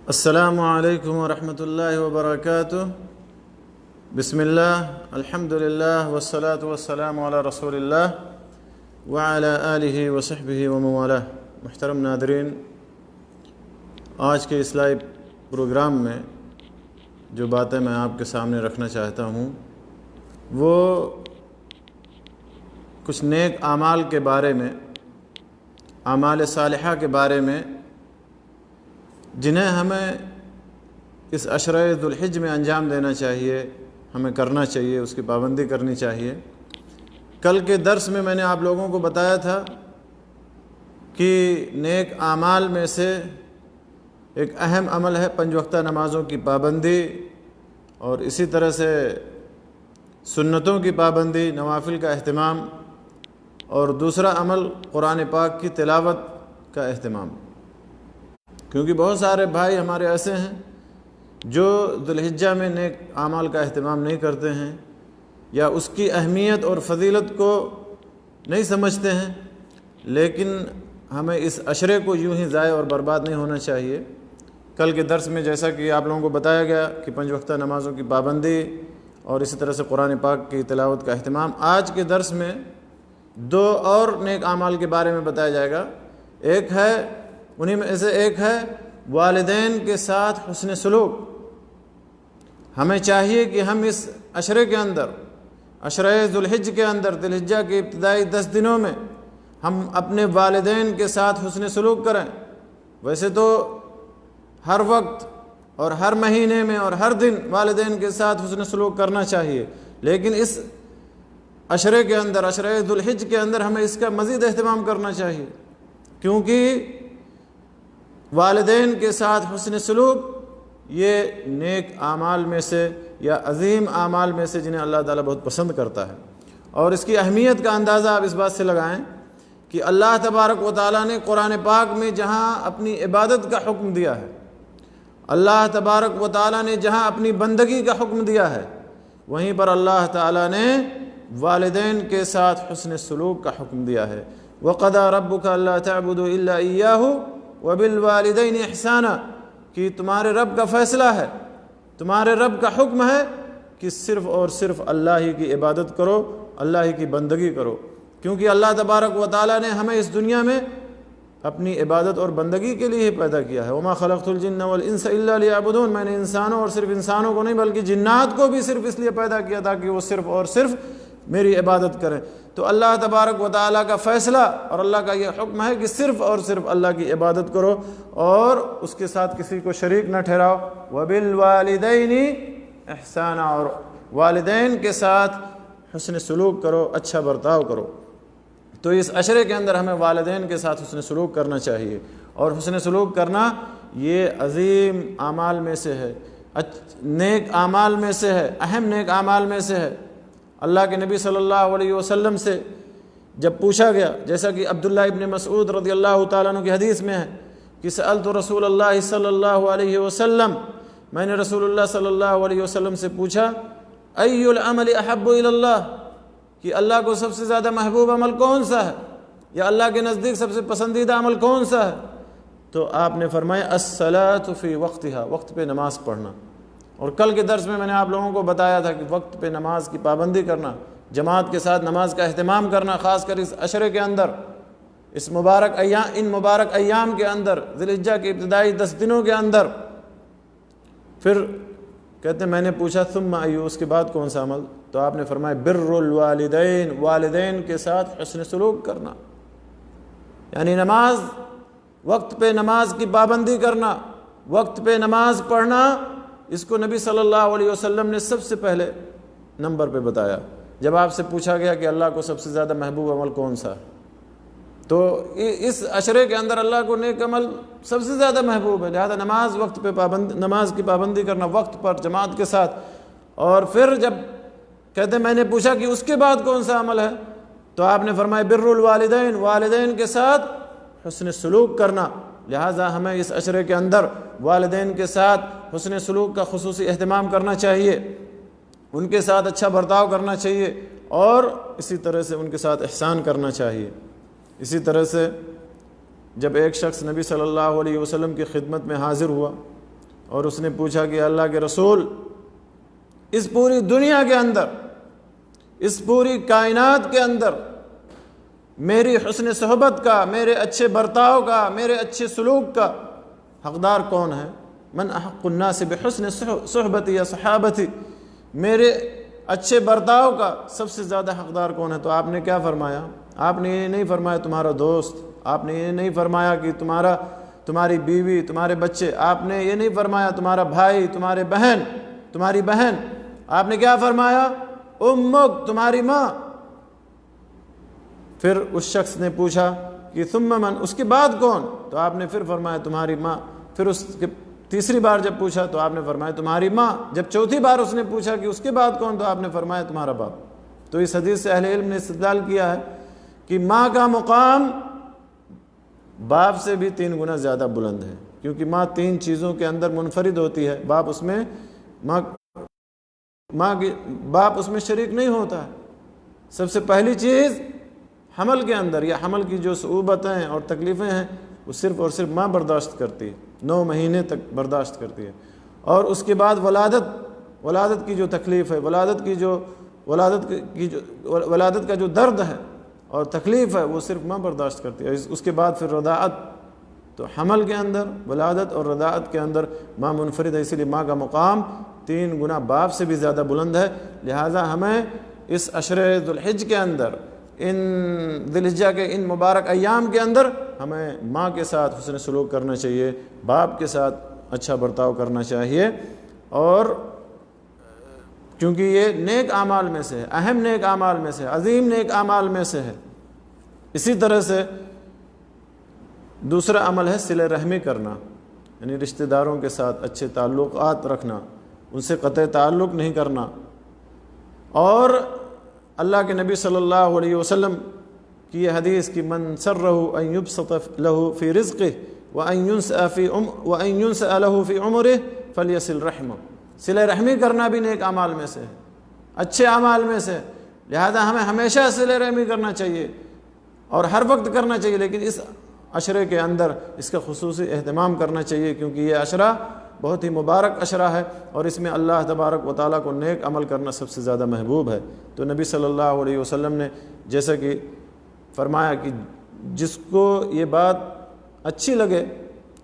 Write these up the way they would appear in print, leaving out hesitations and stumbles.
السلام علیکم ورحمۃ اللہ وبرکاتہ۔ بسم اللہ، الحمد للہ والصلاة والسلام علی رسول اللہ وعلی آلہ وصحبہ ومن والہ۔ محترم ناظرین، آج کے اس لائیو پروگرام میں جو باتیں میں آپ کے سامنے رکھنا چاہتا ہوں وہ کچھ نیک اعمال کے بارے میں، اعمال صالحہ کے بارے میں، جنہیں ہمیں اس عشرہ ذو الحج میں انجام دینا چاہیے، ہمیں کرنا چاہیے، اس کی پابندی کرنی چاہیے۔ کل کے درس میں میں نے آپ لوگوں کو بتایا تھا کہ نیک اعمال میں سے ایک اہم عمل ہے 5 وقتہ نمازوں کی پابندی، اور اسی طرح سے سنتوں کی پابندی، نوافل کا اہتمام، اور دوسرا عمل قرآن پاک کی تلاوت کا اہتمام۔ کیونکہ بہت سارے بھائی ہمارے ایسے ہیں جو ذو الحجہ میں نیک اعمال کا اہتمام نہیں کرتے ہیں، یا اس کی اہمیت اور فضیلت کو نہیں سمجھتے ہیں، لیکن ہمیں اس عشرے کو یوں ہی ضائع اور برباد نہیں ہونا چاہیے۔ کل کے درس میں جیسا کہ آپ لوگوں کو بتایا گیا کہ 5 وقتہ نمازوں کی پابندی اور اسی طرح سے قرآن پاک کی تلاوت کا اہتمام، آج کے درس میں 2 اور نیک اعمال کے بارے میں بتایا جائے گا۔ انہی میں سے ایک ہے والدین کے ساتھ حسن سلوک۔ ہمیں چاہیے کہ ہم اس عشرے کے اندر، عشرہ ذو الحج کے اندر، ذو الحجہ کے ابتدائی 10 دنوں میں ہم اپنے والدین کے ساتھ حسن سلوک کریں۔ ویسے تو ہر وقت اور ہر مہینے میں اور ہر دن والدین کے ساتھ حسن سلوک کرنا چاہیے، لیکن اس عشرے کے اندر، عشرہ ذو الحج کے اندر ہمیں اس کا مزید اہتمام کرنا چاہیے، کیونکہ والدین کے ساتھ حسن سلوک یہ نیک اعمال میں سے یا عظیم اعمال میں سے جنہیں اللہ تعالیٰ بہت پسند کرتا ہے۔ اور اس کی اہمیت کا اندازہ آپ اس بات سے لگائیں کہ اللہ تبارک و تعالیٰ نے قرآن پاک میں جہاں اپنی عبادت کا حکم دیا ہے، اللہ تبارک و تعالیٰ نے جہاں اپنی بندگی کا حکم دیا ہے، وہیں پر اللہ تعالیٰ نے والدین کے ساتھ حسن سلوک کا حکم دیا ہے۔ وَقَضَىٰ رَبُّكَ أَلَّا تَعْبُدُوا إِلَّا إِيَّاهُ وَبِالْوَالِدَيْنِ إِحْسَانًا، کہ تمہارے رب کا فیصلہ ہے، تمہارے رب کا حکم ہے کہ صرف اور صرف اللہ ہی کی عبادت کرو، اللہ ہی کی بندگی کرو، کیونکہ اللہ تبارک و تعالیٰ نے ہمیں اس دنیا میں اپنی عبادت اور بندگی کے لیے ہی پیدا کیا ہے۔ وَمَا خَلَقْتُ الْجِنَّ وَالْإِنسَ إِلَّا لِيَعْبُدُونَ، میں نے انسانوں اور صرف انسانوں کو نہیں بلکہ جنات کو بھی صرف اس لیے پیدا کیا تاکہ وہ صرف اور صرف میری عبادت کریں۔ تو اللہ تبارک و تعالیٰ کا فیصلہ اور اللہ کا یہ حکم ہے کہ صرف اور صرف اللہ کی عبادت کرو اور اس کے ساتھ کسی کو شریک نہ ٹھہراؤ۔ وَبِالْوَالِدَيْنِ إِحْسَانًا، اور والدین کے ساتھ حسن سلوک کرو، اچھا برتاؤ کرو۔ تو اس عشرے کے اندر ہمیں والدین کے ساتھ حسن سلوک کرنا چاہیے، اور حسن سلوک کرنا یہ عظیم اعمال میں سے ہے، نیک اعمال میں سے ہے، اہم نیک اعمال میں سے ہے۔ اللہ کے نبی صلی اللہ علیہ وسلم سے جب پوچھا گیا، جیسا کہ عبداللہ ابن مسعود رضی اللہ تعالیٰ عنہ کی حدیث میں ہے کہ سألت رسول اللہ صلی اللہ علیہ وسلم، میں نے رسول اللہ صلی اللہ علیہ وسلم سے پوچھا ای العمل احب الی اللہ، کہ اللہ کو سب سے زیادہ محبوب عمل کون سا ہے، یا اللہ کے نزدیک سب سے پسندیدہ عمل کون سا ہے؟ تو آپ نے فرمایا الصلاۃ فی وقتہا، وقت پہ نماز پڑھنا۔ اور کل کے درس میں نے آپ لوگوں کو بتایا تھا کہ وقت پہ نماز کی پابندی کرنا، جماعت کے ساتھ نماز کا اہتمام کرنا، خاص کر اس عشرے کے اندر، ان مبارک ایام کے اندر، ذی الحجہ کے ابتدائی 10 دنوں کے اندر۔ پھر کہتے ہیں میں نے پوچھا ثم ایو، اس کے بعد کون سا عمل؟ تو آپ نے فرمایا بر الوالدین، والدین کے ساتھ حسن سلوک کرنا، یعنی نماز، وقت پہ نماز کی پابندی کرنا، وقت پہ نماز پڑھنا، اس کو نبی صلی اللہ علیہ وسلم نے سب سے پہلے نمبر پہ بتایا۔ جب آپ سے پوچھا گیا کہ اللہ کو سب سے زیادہ محبوب عمل کون سا ہے، تو اس عشرے کے اندر اللہ کو نیک عمل سب سے زیادہ محبوب ہے، لہذا نماز وقت پہ نماز کی پابندی کرنا، وقت پر جماعت کے ساتھ۔ اور پھر جب کہتے ہیں میں نے پوچھا کہ اس کے بعد کون سا عمل ہے، تو آپ نے فرمایا بر الوالدین، والدین کے ساتھ حسن سلوک کرنا۔ لہٰذا ہمیں اس عشرے کے اندر والدین کے ساتھ حسن سلوک کا خصوصی اہتمام کرنا چاہیے، ان کے ساتھ اچھا برتاؤ کرنا چاہیے، اور اسی طرح سے ان کے ساتھ احسان کرنا چاہیے۔ اسی طرح سے جب ایک شخص نبی صلی اللہ علیہ وسلم کی خدمت میں حاضر ہوا اور اس نے پوچھا کہ اللہ کے رسول، اس پوری دنیا کے اندر، اس پوری کائنات کے اندر میری حسن صحبت کا، میرے اچھے برتاؤ کا، میرے اچھے سلوک کا حقدار کون ہے؟ من احق الناس بحسن صحبتی یا صحابتی، میرے اچھے برتاؤ کا سب سے زیادہ حقدار کون ہے؟ تو آپ نے کیا فرمایا؟ آپ نے یہ نہیں فرمایا تمہارا دوست، آپ نے یہ نہیں فرمایا کہ تمہاری بیوی، تمہارے بچے، آپ نے یہ نہیں فرمایا تمہارا بھائی، تمہاری بہن، آپ نے کیا فرمایا؟ امک، تمہاری ماں۔ پھر اس شخص نے پوچھا کہ ثم من، اس کے بعد کون؟ تو آپ نے پھر فرمایا تمہاری ماں۔ پھر اس کے تیسری بار جب پوچھا تو آپ نے فرمایا تمہاری ماں۔ جب چوتھی بار اس نے پوچھا کہ اس کے بعد کون، تو آپ نے فرمایا تمہارا باپ۔ تو اس حدیث سے اہل علم نے استدلال کیا ہے کہ ماں کا مقام باپ سے بھی 3 گنا زیادہ بلند ہے، کیونکہ ماں 3 چیزوں کے اندر منفرد ہوتی ہے، باپ اس میں شریک نہیں ہوتا ہے۔ سب سے پہلی چیز حمل کے اندر، یا حمل کی جو صعوبتیں اور تکلیفیں ہیں وہ صرف اور صرف ماں برداشت کرتی ہے، 9 مہینے تک برداشت کرتی ہے۔ اور اس کے بعد ولادت کی جو تکلیف ہے، ولادت کا جو درد ہے اور تکلیف ہے وہ صرف ماں برداشت کرتی ہے۔ اس کے بعد پھر رضاعت۔ تو حمل کے اندر، ولادت اور رضاعت کے اندر ماں منفرد ہے، اسی لیے ماں کا مقام 3 گنا باپ سے بھی زیادہ بلند ہے۔ لہٰذا ہمیں اس عشر ذو الحج کے اندر، ان ذی الحجہ کے ان مبارک ایام کے اندر ہمیں ماں کے ساتھ حسن سلوک کرنا چاہیے، باپ کے ساتھ اچھا برتاؤ کرنا چاہیے، اور کیونکہ یہ نیک اعمال میں سے ہے، اہم نیک اعمال میں سے ہے، عظیم نیک اعمال میں سے ہے۔ اسی طرح سے دوسرا عمل ہے صلہ رحمی کرنا، یعنی رشتہ داروں کے ساتھ اچھے تعلقات رکھنا، ان سے قطع تعلق نہیں کرنا۔ اور اللہ کے نبی صلی اللہ علیہ وسلم کی یہ حدیث کہ من سرہ ان یبسط له فی رزقہ وان ينسأ له فی عمرہ فلیصل رحمہ، صلہ رحمی کرنا بھی نیک اعمال میں سے ہے، اچھے اعمال میں سے ہے۔ لہذا ہمیں ہمیشہ صلہ رحمی کرنا چاہیے اور ہر وقت کرنا چاہیے، لیکن اس عشرے کے اندر اس کا خصوصی اہتمام کرنا چاہیے، کیونکہ یہ عشرہ بہت ہی مبارک عشرہ ہے اور اس میں اللہ تبارک و تعالیٰ کو نیک عمل کرنا سب سے زیادہ محبوب ہے۔ تو نبی صلی اللہ علیہ وسلم نے جیسا کہ فرمایا کہ جس کو یہ بات اچھی لگے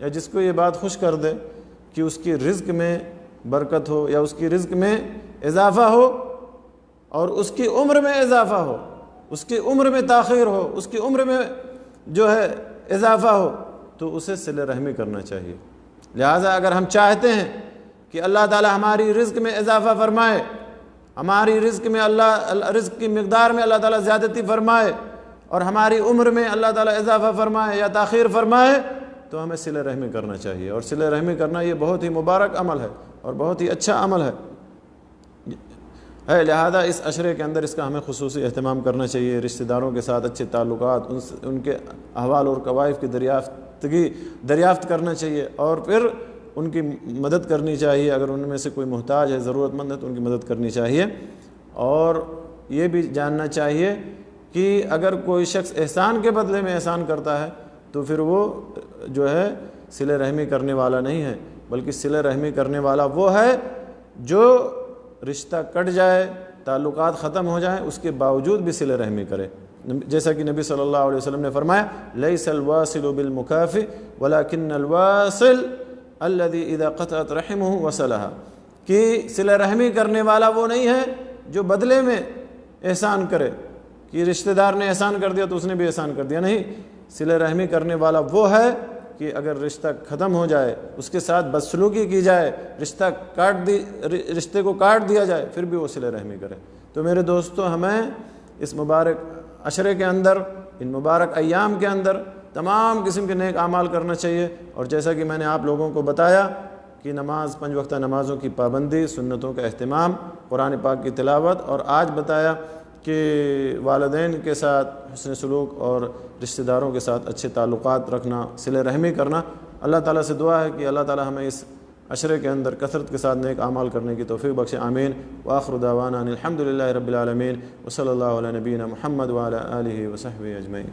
یا جس کو یہ بات خوش کر دے کہ اس کی رزق میں برکت ہو یا اس کی رزق میں اضافہ ہو اور اس کی عمر میں اضافہ ہو، اس کی عمر میں تاخیر ہو، اس کی عمر میں جو ہے اضافہ ہو، تو اسے صلہ رحمی کرنا چاہیے۔ لہٰذا اگر ہم چاہتے ہیں کہ اللہ تعالیٰ ہماری رزق میں اضافہ فرمائے، ہماری رزق میں رزق کی مقدار میں اللہ تعالیٰ زیادتی فرمائے اور ہماری عمر میں اللہ تعالیٰ اضافہ فرمائے یا تاخیر فرمائے، تو ہمیں صلہ رحمی کرنا چاہیے۔ اور صلہ رحمی کرنا یہ بہت ہی مبارک عمل ہے اور بہت ہی اچھا عمل ہے۔ لہذا اس عشرے کے اندر اس کا ہمیں خصوصی اہتمام کرنا چاہیے، رشتہ داروں کے ساتھ اچھے تعلقات، ان کے احوال اور قوائف کی دریافت کرنا چاہیے، اور پھر ان کی مدد کرنی چاہیے۔ اگر ان میں سے کوئی محتاج ہے، ضرورت مند ہے، تو ان کی مدد کرنی چاہیے۔ اور یہ بھی جاننا چاہیے کہ اگر کوئی شخص احسان کے بدلے میں احسان کرتا ہے تو پھر وہ جو ہے صلہ رحمی کرنے والا نہیں ہے، بلکہ صلہ رحمی کرنے والا وہ ہے جو رشتہ کٹ جائے، تعلقات ختم ہو جائیں، اس کے باوجود بھی صلہ رحمی کرے۔ جیسا کہ نبی صلی اللہ علیہ وسلم نے فرمایا لیس الواصل بالمکافئ ولکن الواصل الذی اذا قطعت رحمہ وصلھا، کہ صلہ رحمی کرنے والا وہ نہیں ہے جو بدلے میں احسان کرے، کہ رشتہ دار نے احسان کر دیا تو اس نے بھی احسان کر دیا، نہیں، صلہ رحمی کرنے والا وہ ہے کہ اگر رشتہ ختم ہو جائے، اس کے ساتھ بدسلوکی کی جائے، رشتے کو کاٹ دیا جائے، پھر بھی وہ صلہ رحمی کرے۔ تو میرے دوستو، ہمیں اس مبارک عشرے کے اندر، ان مبارک ایام کے اندر تمام قسم کے نیک اعمال کرنا چاہیے۔ اور جیسا کہ میں نے آپ لوگوں کو بتایا کہ 5 وقتہ نمازوں کی پابندی، سنتوں کا اہتمام، قرآن پاک کی تلاوت، اور آج بتایا کہ والدین کے ساتھ حسن سلوک اور رشتہ داروں کے ساتھ اچھے تعلقات رکھنا، صلہ رحمی کرنا۔ اللہ تعالیٰ سے دعا ہے کہ اللہ تعالیٰ ہمیں اس عشرے کے اندر کثرت کے ساتھ نیک اعمال کرنے کی توفیق بخشے، آمین۔ وآخر دعوانا ان الحمد للہ رب العالمین، وصلی اللہ علی نبینا محمد وعلی آلہ وصحبہ اجمعین۔